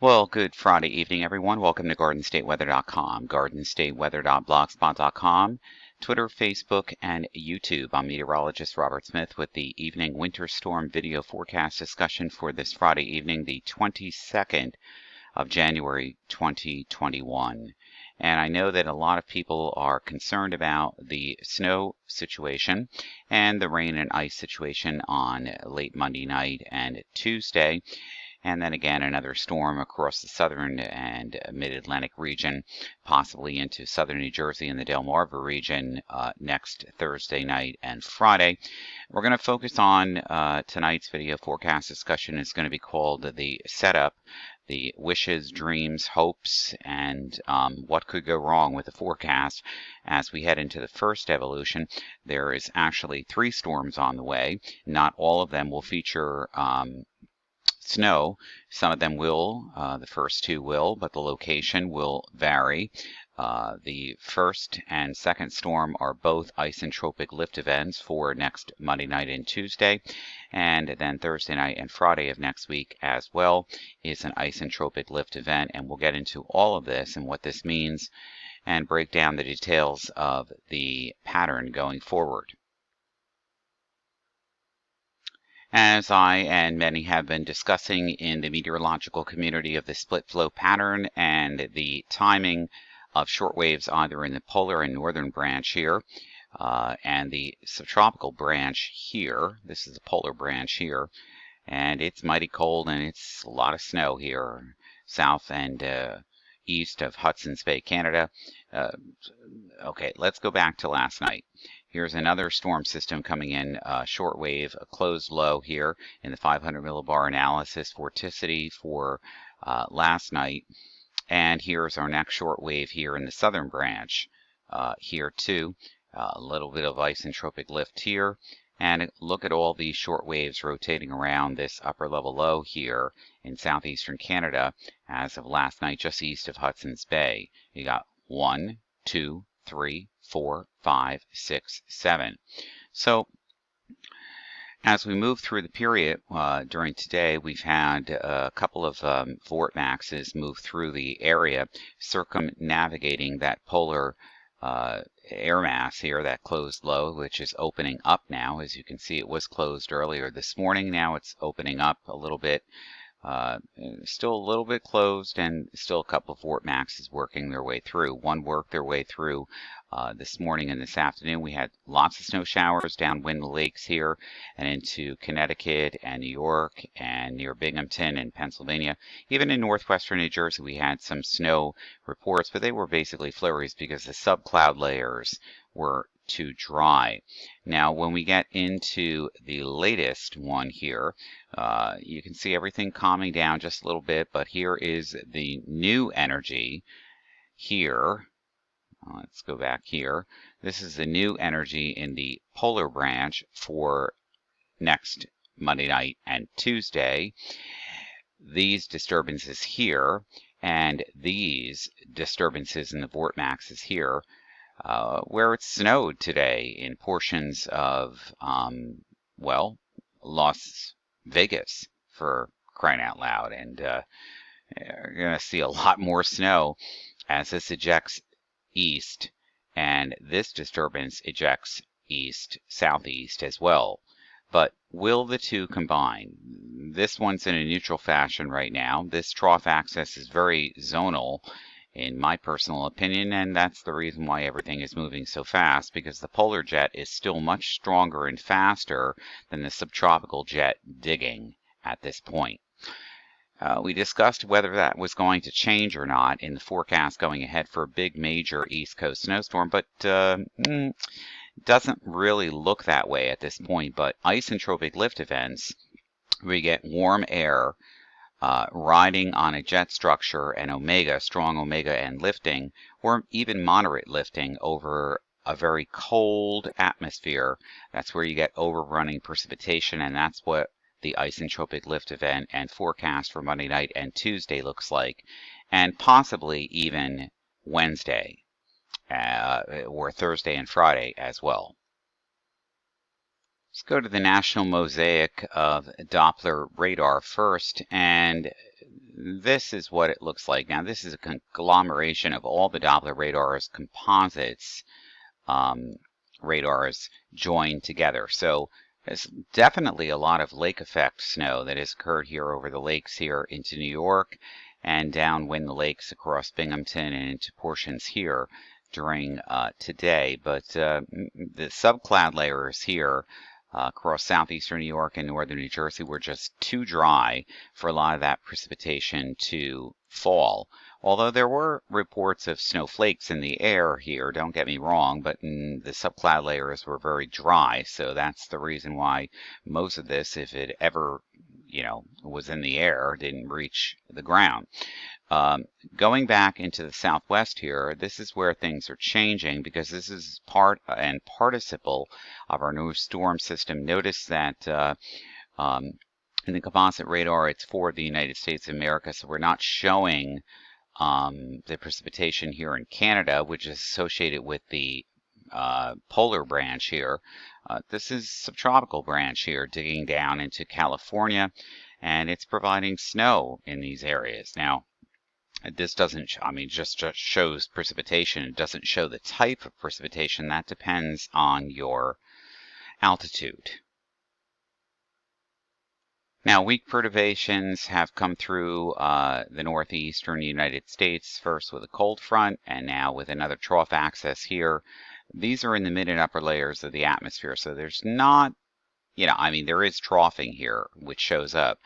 Well, good Friday evening, everyone. Welcome to GardenStateWeather.com, GardenStateWeather.blogspot.com, Twitter, Facebook, and YouTube. I'm meteorologist Robert Smith with the evening winter storm video forecast discussion for this Friday evening, the 22nd of January 2021. And I know that a lot of people are concerned about the snow situation and the rain and ice situation on late Monday night and Tuesday. And then again, another storm across the southern and mid-Atlantic region, possibly into southern New Jersey and the Delmarva region next Thursday night and Friday. We're going to focus on tonight's video forecast discussion. It's going to be called the setup, the wishes, dreams, hopes, and what could go wrong with the forecast as we head into the first evolution. There is actually 3 storms on the way. Not all of them will feature snow. Some of them will, the first 2 will, but the location will vary. The first and second storm are both isentropic lift events for next Monday night and Tuesday, and then Thursday night and Friday of next week as well is an isentropic lift event, and we'll get into all of this and what this means and break down the details of the pattern going forward. As I and many have been discussing in the meteorological community of the split flow pattern and the timing of short waves either in the polar and northern branch here and the subtropical branch here. This is the polar branch here, and it's mighty cold and it's a lot of snow here south and east of Hudson's Bay, Canada. Okay, let's go back to last night. Here's another storm system coming in, short wave, a closed low here in the 500 millibar analysis vorticity for last night. And here's our next short wave here in the southern branch here too. A little bit of isentropic lift here. And look at all these short waves rotating around this upper level low here in southeastern Canada as of last night, just east of Hudson's Bay. You got 1, 2, 3, 4, 5, 6, 7. So as we move through the period during today, we've had a couple of vortexes move through the area, circumnavigating that polar air mass here, that closed low, which is opening up now. As you can see, it was closed earlier this morning. Now it's opening up a little bit. Still a little bit closed, and still a couple of vortexes working their way through. One worked their way through this morning and this afternoon. We had lots of snow showers downwind the lakes here and into Connecticut and New York and near Binghamton and Pennsylvania. Even in northwestern New Jersey, we had some snow reports, but they were basically flurries because the subcloud layers were too dry. Now, when we get into the latest one here, you can see everything calming down just a little bit, but here is the new energy here. Let's go back here. This is the new energy in the polar branch for next Monday night and Tuesday. These disturbances here and these disturbances in the vortexes here, where it snowed today in portions of, well, Las Vegas, for crying out loud. And you're going to see a lot more snow as this ejects east, and this disturbance ejects east, southeast as well. But will the two combine? This one's in a neutral fashion right now. This trough axis is very zonal, in my personal opinion, and that's the reason why everything is moving so fast, because the polar jet is still much stronger and faster than the subtropical jet digging at this point. We discussed whether that was going to change or not in the forecast going ahead for a big major East Coast snowstorm, but doesn't really look that way at this point. But isentropic lift events, we get warm air riding on a jet structure and omega, strong omega and lifting, or even moderate lifting over a very cold atmosphere. That's where you get overrunning precipitation, and that's what the isentropic lift event and forecast for Monday night and Tuesday looks like, and possibly even Wednesday or Thursday and Friday as well. Let's go to the national mosaic of Doppler radar first, and this is what it looks like. Now, this is a conglomeration of all the Doppler radars composites radars joined together. So there's definitely a lot of lake effect snow that has occurred here over the lakes here into New York and downwind the lakes across Binghamton and into portions here during today. But the subcloud layers here across southeastern New York and northern New Jersey were just too dry for a lot of that precipitation to fall. Although there were reports of snowflakes in the air here, don't get me wrong, but the subcloud layers were very dry, so that's the reason why most of this, if it ever, was in the air, didn't reach the ground. Going back into the southwest here, this is where things are changing because this is part and participle of our new storm system. Notice that in the composite radar, it's for the United States of America, so we're not showing the precipitation here in Canada, which is associated with the polar branch here. This is subtropical branch here, digging down into California, and it's providing snow in these areas. Now, this doesn't, just shows precipitation. It doesn't show the type of precipitation. That depends on your altitude. Now, weak perturbations have come through the northeastern United States, first with a cold front and now with another trough axis here. These are in the mid and upper layers of the atmosphere, so there's not, there is troughing here, which shows up.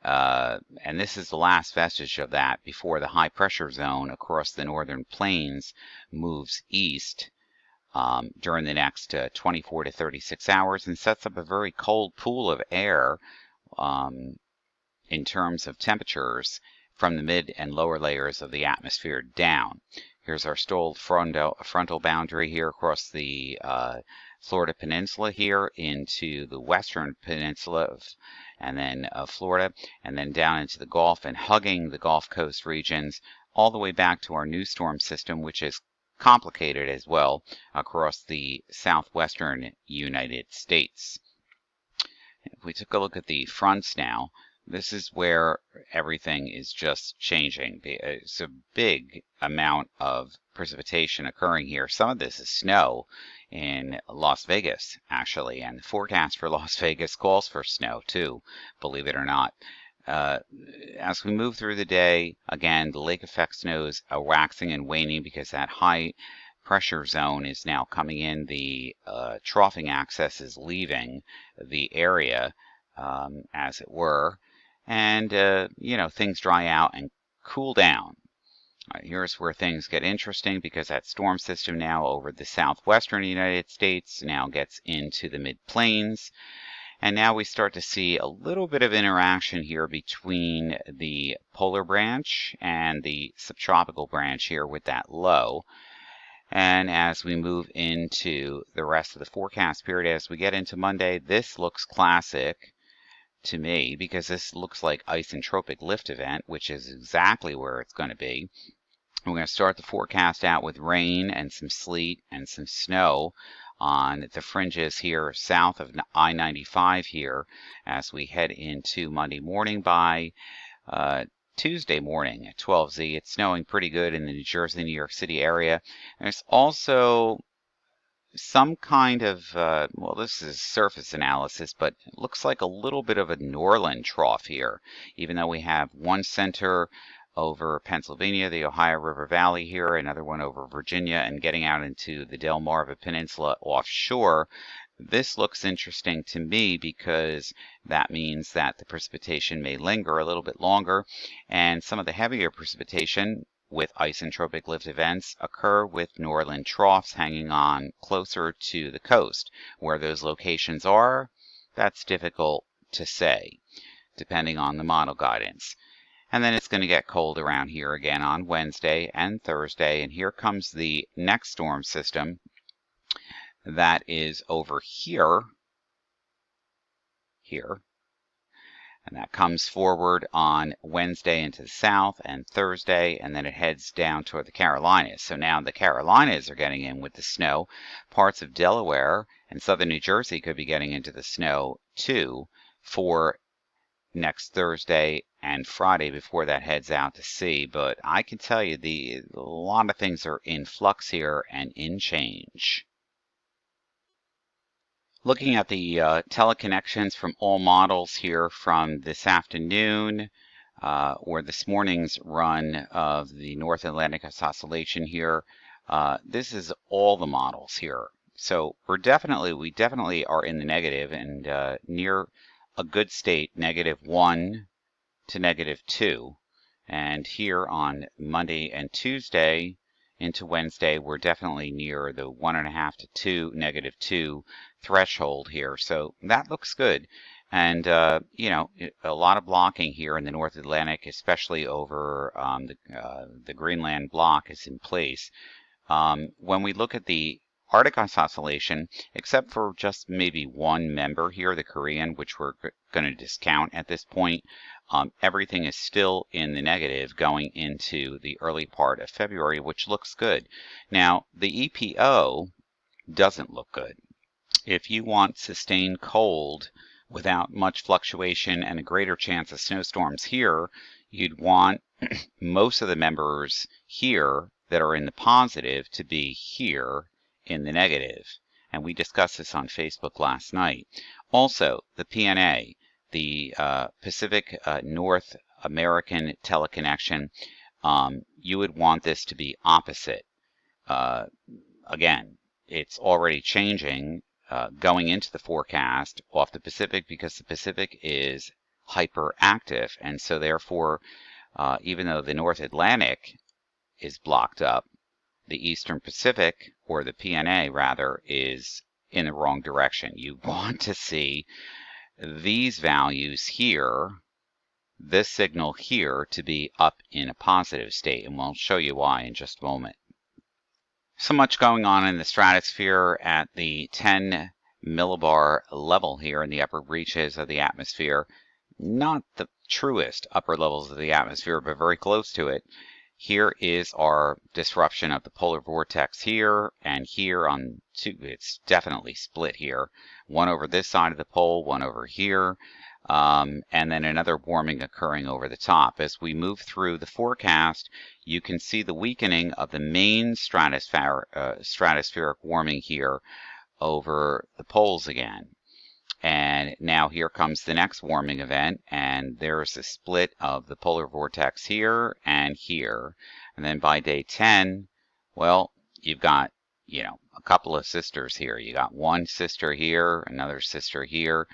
And this is the last vestige of that before the high pressure zone across the northern plains moves east during the next 24 to 36 hours and sets up a very cold pool of air in terms of temperatures from the mid and lower layers of the atmosphere down. Here's our stalled frontal boundary here across the Florida Peninsula here into the western peninsula and then Florida, and then down into the Gulf and hugging the Gulf Coast regions all the way back to our new storm system, which is complicated as well across the southwestern United States. If we took a look at the fronts now, this is where everything is just changing. It's a big amount of precipitation occurring here. Some of this is snow in Las Vegas, actually, and the forecast for Las Vegas calls for snow too, believe it or not. As we move through the day, again, the lake effect snows are waxing and waning because that high pressure zone is now coming in. The troughing axis is leaving the area, as it were, and things dry out and cool down. Here's where things get interesting because that storm system now over the southwestern United States now gets into the mid-plains. And now we start to see a little bit of interaction here between the polar branch and the subtropical branch here with that low. And as we move into the rest of the forecast period, as we get into Monday, this looks classic to me because this looks like isentropic lift event, which is exactly where it's going to be. We're going to start the forecast out with rain and some sleet and some snow on the fringes here south of I-95 here as we head into Monday morning. By Tuesday morning at 12Z, it's snowing pretty good in the New Jersey, New York City area. There's also some kind of, this is surface analysis, but it looks like a little bit of a Norland trough here, even though we have one center over Pennsylvania, the Ohio River Valley here, another one over Virginia, and getting out into the Delmarva Peninsula offshore. This looks interesting to me because that means that the precipitation may linger a little bit longer, and some of the heavier precipitation with isentropic lift events occur with Norland troughs hanging on closer to the coast. Where those locations are, that's difficult to say, depending on the model guidance. And then it's going to get cold around here again on Wednesday and Thursday. And here comes the next storm system that is over here. And that comes forward on Wednesday into the south and Thursday, and then it heads down toward the Carolinas. So now the Carolinas are getting in with the snow. Parts of Delaware and southern New Jersey could be getting into the snow too for next Thursday and Friday before that heads out to sea. But I can tell you a lot of things are in flux here and in change. Looking at the teleconnections from all models here from this afternoon or this morning's run of the North Atlantic Oscillation here, this is all the models here. So we definitely are in the negative and near a good state, -1 to -2. And here on Monday and Tuesday into Wednesday, we're definitely near the 1.5 to 2, -2 threshold here. So that looks good. And, you know, a lot of blocking here in the North Atlantic, especially over the Greenland block is in place. When we look at the Arctic oscillation, except for just maybe one member here, the Korean, which we're going to discount at this point, everything is still in the negative going into the early part of February, which looks good. Now, the EPO doesn't look good. If you want sustained cold without much fluctuation and a greater chance of snowstorms here, you'd want most of the members here that are in the positive to be here in the negative. And we discussed this on Facebook last night. Also, the PNA, the Pacific North American teleconnection, you would want this to be opposite. Again, it's already changing going into the forecast off the Pacific because the Pacific is hyperactive. And so therefore, even though the North Atlantic is blocked up, the Eastern Pacific, or the PNA rather, is in the wrong direction. You want to see these values here, this signal here, to be up in a positive state, and we'll show you why in just a moment. So much going on in the stratosphere at the 10 millibar level here in the upper reaches of the atmosphere. Not the truest upper levels of the atmosphere, but very close to it. Here is our disruption of the polar vortex here and here on two. It's definitely split here. One over this side of the pole, one over here, and then another warming occurring over the top. As we move through the forecast, you can see the weakening of the main stratospheric warming here over the poles again. And now here comes the next warming event, and there's a split of the polar vortex here and here. And then by day 10, well, you've got, you know, a couple of sisters here. You got one sister here, another sister here.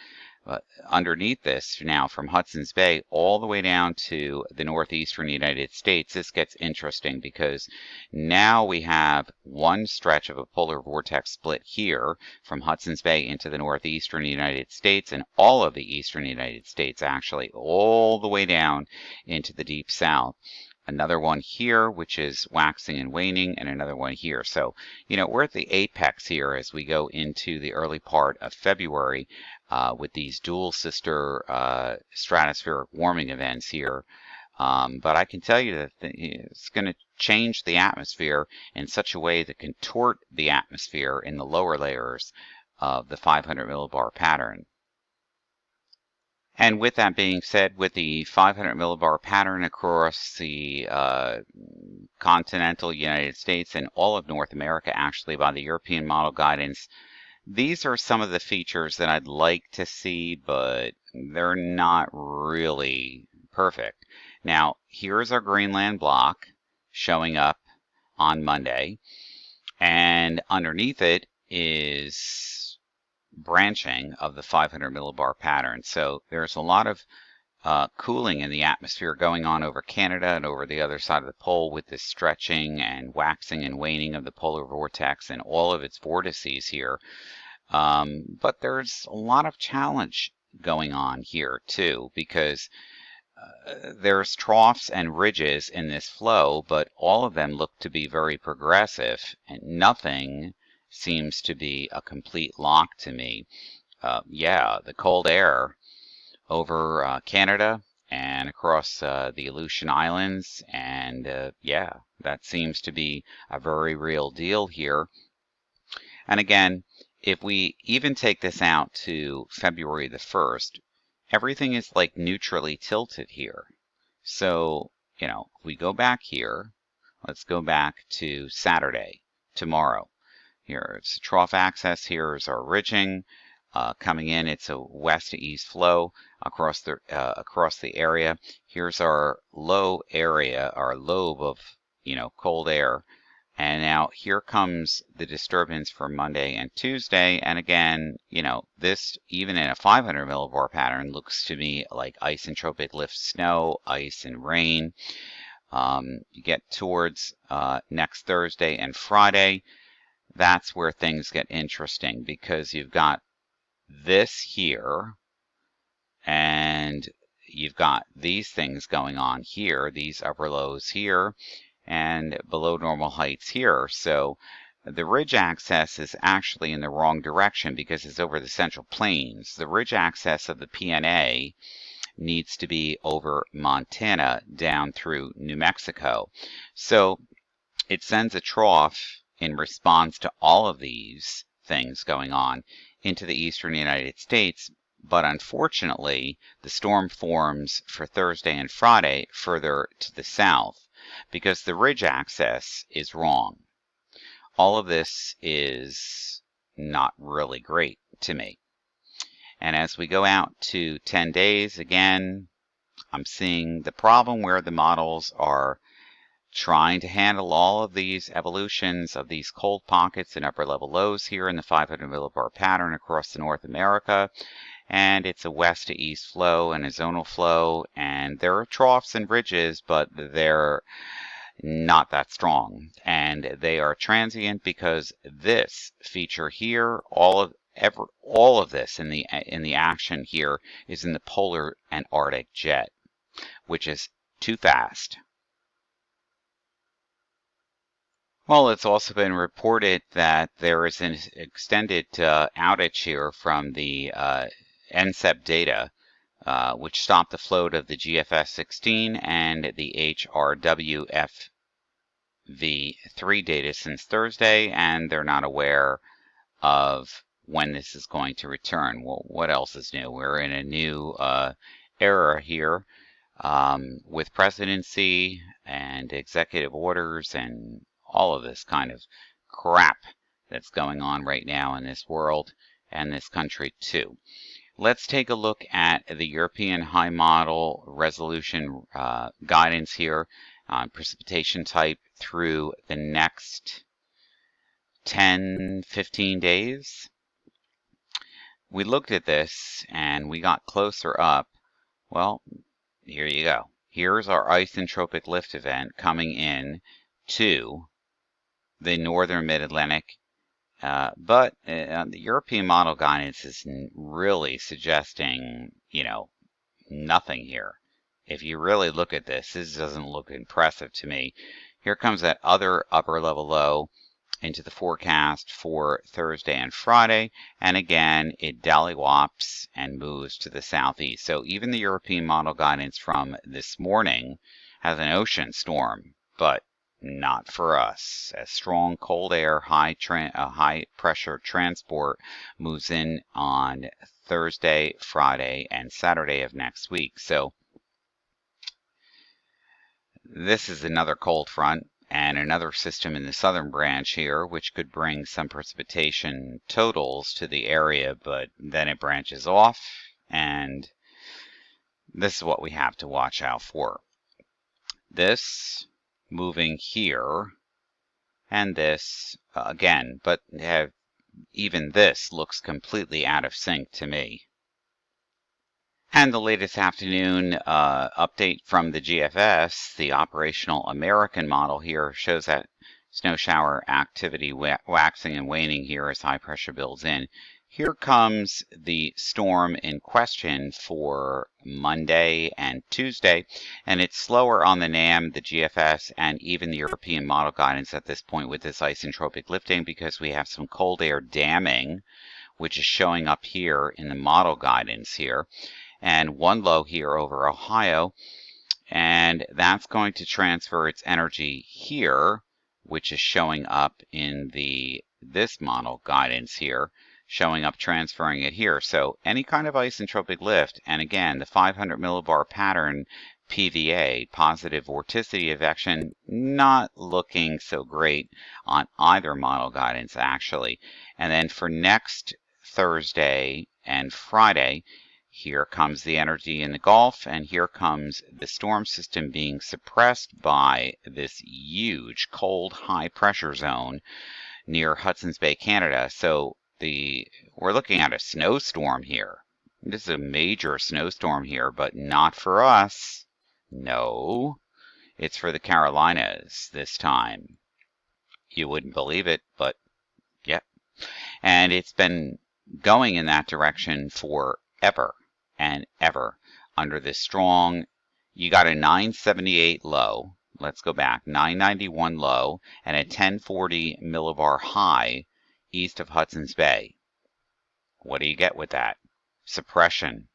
But underneath this now, from Hudson's Bay all the way down to the northeastern United States, this gets interesting because now we have one stretch of a polar vortex split here from Hudson's Bay into the northeastern United States and all of the eastern United States, actually, all the way down into the deep south. Another one here, which is waxing and waning, and another one here. So, you know, we're at the apex here as we go into the early part of February with these dual sister stratospheric warming events here. But I can tell you that it's going to change the atmosphere in such a way that contort the atmosphere in the lower layers of the 500 millibar pattern. And with that being said, with the 500 millibar pattern across the continental United States and all of North America, actually, by the European model guidance, these are some of the features that I'd like to see, but they're not really perfect. Now, here's our Greenland block showing up on Monday, and underneath it is branching of the 500 millibar pattern. So there's a lot of cooling in the atmosphere going on over Canada and over the other side of the pole with this stretching and waxing and waning of the polar vortex and all of its vortices here. But there's a lot of challenge going on here too, because there's troughs and ridges in this flow, but all of them look to be very progressive, and nothing seems to be a complete lock to me. Yeah, the cold air over Canada and across the Aleutian Islands, and yeah, that seems to be a very real deal here. And again, if we even take this out to February the 1st, everything is like neutrally tilted here. So, if we go back here, let's go back to Saturday, tomorrow. Here's trough axis. Here's our ridging. Coming in, it's a west to east flow across the area. Here's our low area, our lobe of cold air. And now here comes the disturbance for Monday and Tuesday. And again, this, even in a 500 millibar pattern, looks to me like isentropic lift snow, ice, and rain. You get towards next Thursday and Friday. That's where things get interesting, because you've got this here, and you've got these things going on here, these upper lows here, and below normal heights here. So the ridge axis is actually in the wrong direction because it's over the Central Plains. The ridge axis of the PNA needs to be over Montana down through New Mexico. So it sends a trough in response to all of these things going on into the eastern United States. But unfortunately, the storm forms for Thursday and Friday further to the south because the ridge axis is wrong. All of this is not really great to me. And as we go out to 10 days, again, I'm seeing the problem where the models are trying to handle all of these evolutions of these cold pockets and upper level lows here in the 500 millibar pattern across the North America. And it's a west to east flow and a zonal flow, and there are troughs and ridges, but they're not that strong, and they are transient because this feature here, all of this in the action here is in the polar and Arctic jet, which is too fast. Well, it's also been reported that there is an extended outage here from the NCEP data, which stopped the float of the GFS16 and the HRWFV3 data since Thursday, and they're not aware of when this is going to return. Well, what else is new? We're in a new era here with presidency and executive orders and all of this kind of crap that's going on right now in this world and this country too. Let's take a look at the European high model resolution guidance here on precipitation type through the next 10-15 days. We looked at this and we got closer up. Well, here you go. Here's our isentropic lift event coming in to the northern mid-Atlantic. But the European model guidance is really suggesting, nothing here. If you really look at this, this doesn't look impressive to me. Here comes that other upper level low into the forecast for Thursday and Friday, and again it dallywops and moves to the southeast. So even the European model guidance from this morning has an ocean storm, but not for us. As strong cold air, high pressure transport moves in on Thursday, Friday, and Saturday of next week. So this is another cold front and another system in the southern branch here, which could bring some precipitation totals to the area, but then it branches off, and this is what we have to watch out for. This moving here, and this again, but even this looks completely out of sync to me. And the latest afternoon update from the GFS, the operational American model here, shows that snow shower activity waxing and waning here as high pressure builds in. Here comes the storm in question for Monday and Tuesday, and it's slower on the NAM, the GFS, and even the European model guidance at this point with this isentropic lifting, because we have some cold air damming, which is showing up here in the model guidance here, and one low here over Ohio, and that's going to transfer its energy here, which is showing up in this model guidance here, showing up transferring it here. So any kind of isentropic lift, and again, the 500 millibar pattern PVA, positive vorticity of action, not looking so great on either model guidance actually. And then for next Thursday and Friday, here comes the energy in the Gulf, and here comes the storm system being suppressed by this huge cold high pressure zone near Hudson's Bay, Canada. So we're looking at a snowstorm here. This is a major snowstorm here, but not for us. No, it's for the Carolinas this time. You wouldn't believe it, but yeah. And it's been going in that direction forever and ever under this strong, you got a 978 low. Let's go back, 991 low and a 1040 millibar high east of Hudson's Bay. What do you get with that? Suppression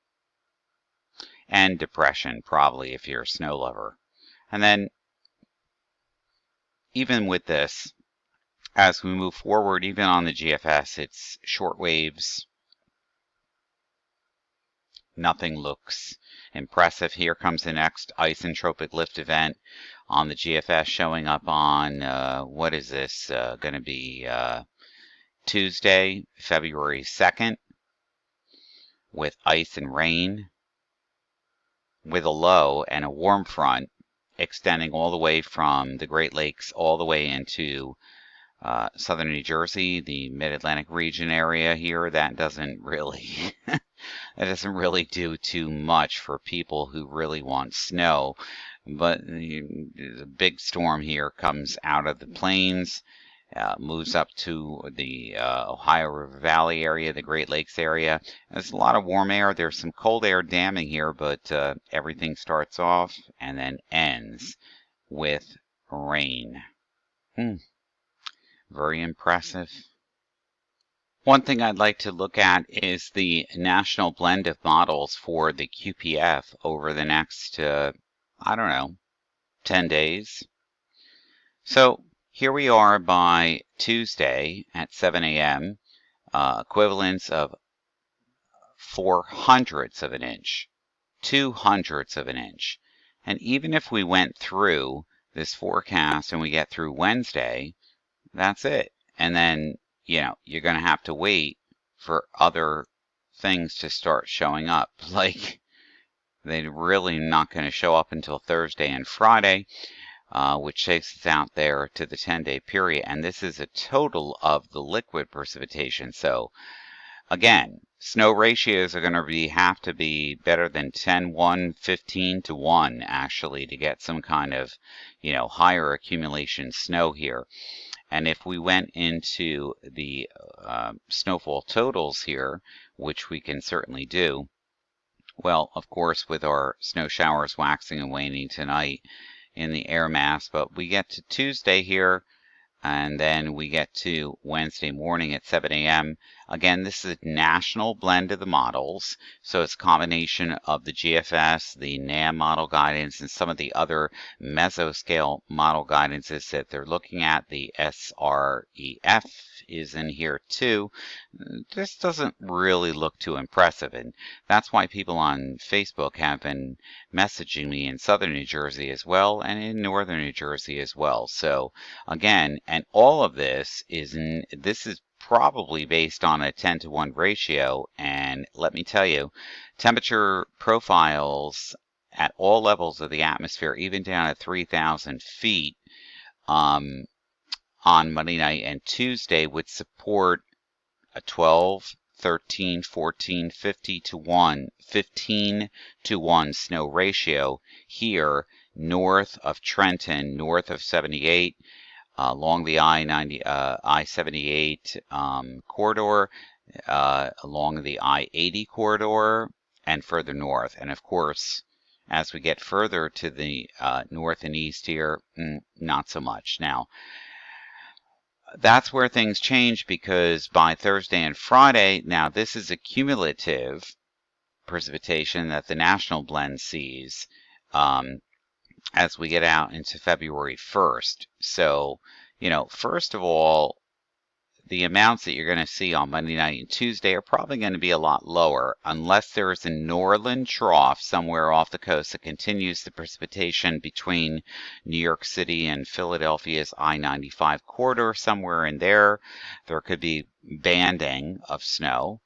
and depression, probably, if you're a snow lover. And then, even with this, as we move forward, even on the GFS, it's short waves. Nothing looks impressive. Here comes the next isentropic lift event on the GFS showing up on, what is this, going to be Tuesday, February 2nd, with ice and rain, with a low and a warm front extending all the way from the Great Lakes all the way into southern New Jersey, the Mid-Atlantic region area here. That doesn't really do too much for people who really want snow. But the big storm here comes out of the plains, moves up to the Ohio River Valley area, the Great Lakes area. There's a lot of warm air. There's some cold air damming here, but everything starts off and then ends with rain. Very impressive. One thing I'd like to look at is the national blend of models for the QPF over the next, I don't know, 10 days. So here we are by Tuesday at 7 a.m., equivalents of 0.04 of an inch, 0.02 of an inch. And even if we went through this forecast and we get through Wednesday, that's it. And then, you're going to have to wait for other things to start showing up. Like, they're really not going to show up until Thursday and Friday, which takes us out there to the 10-day period. And this is a total of the liquid precipitation. So, again, snow ratios are going to have to be better than 10-1, 15-1, actually, to get some kind of, higher accumulation snow here. And if we went into the snowfall totals here, which we can certainly do, well, of course, with our snow showers waxing and waning tonight in the air mass, but we get to Tuesday here, and then we get to Wednesday morning at 7 a.m. Again, this is a national blend of the models, so it's a combination of the GFS, the NAM model guidance, and some of the other mesoscale model guidances that they're looking at. The SREF is in here too. This doesn't really look too impressive, and that's why people on Facebook have been messaging me in southern New Jersey as well, and in northern New Jersey as well. So again, and all of this is probably based on a 10-to-1 ratio, and let me tell you, temperature profiles at all levels of the atmosphere, even down at 3,000 feet, on Monday night and Tuesday would support a 12, 13, 14, 50-to-1, 15-to-1 snow ratio here north of Trenton, north of 78, along the I-78 corridor, along the I-80 corridor, and further north. And of course, as we get further to the north and east here, not so much. Now, that's where things change, because by Thursday and Friday, now this is a cumulative precipitation that the national blend sees as we get out into February 1st. So, first of all, the amounts that you're going to see on Monday night and Tuesday are probably going to be a lot lower unless there is a northern trough somewhere off the coast that continues the precipitation between New York City and Philadelphia's I-95 corridor. Somewhere in there could be banding of snow.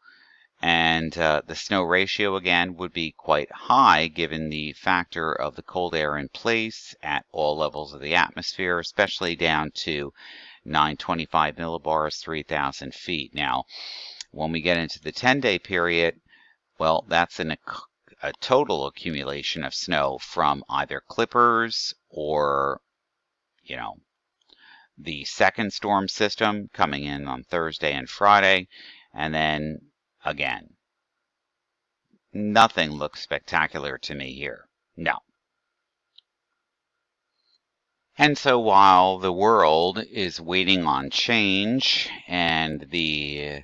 And the snow ratio, again, would be quite high given the factor of the cold air in place at all levels of the atmosphere, especially down to 925 millibars, 3,000 feet. Now, when we get into the 10-day period, well, that's a total accumulation of snow from either clippers or, the second storm system coming in on Thursday and Friday, and then again, nothing looks spectacular to me here. No. And so while the world is waiting on change and the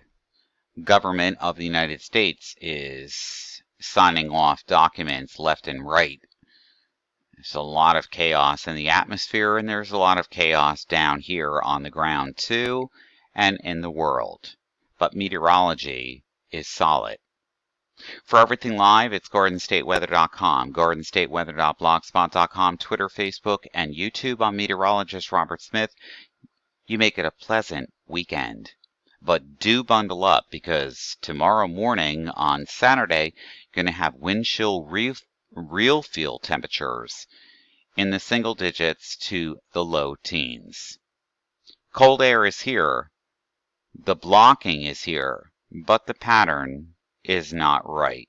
government of the United States is signing off documents left and right, there's a lot of chaos in the atmosphere, and there's a lot of chaos down here on the ground too, and in the world. But meteorology is solid. For everything live, it's GardenStateWeather.com, GardenStateWeather.blogspot.com, Twitter, Facebook, and YouTube. I'm meteorologist Robert Smith. You make it a pleasant weekend. But do bundle up because tomorrow morning on Saturday, you're going to have wind chill real field temperatures in the single digits to the low teens. Cold air is here. The blocking is here, but the pattern is not right.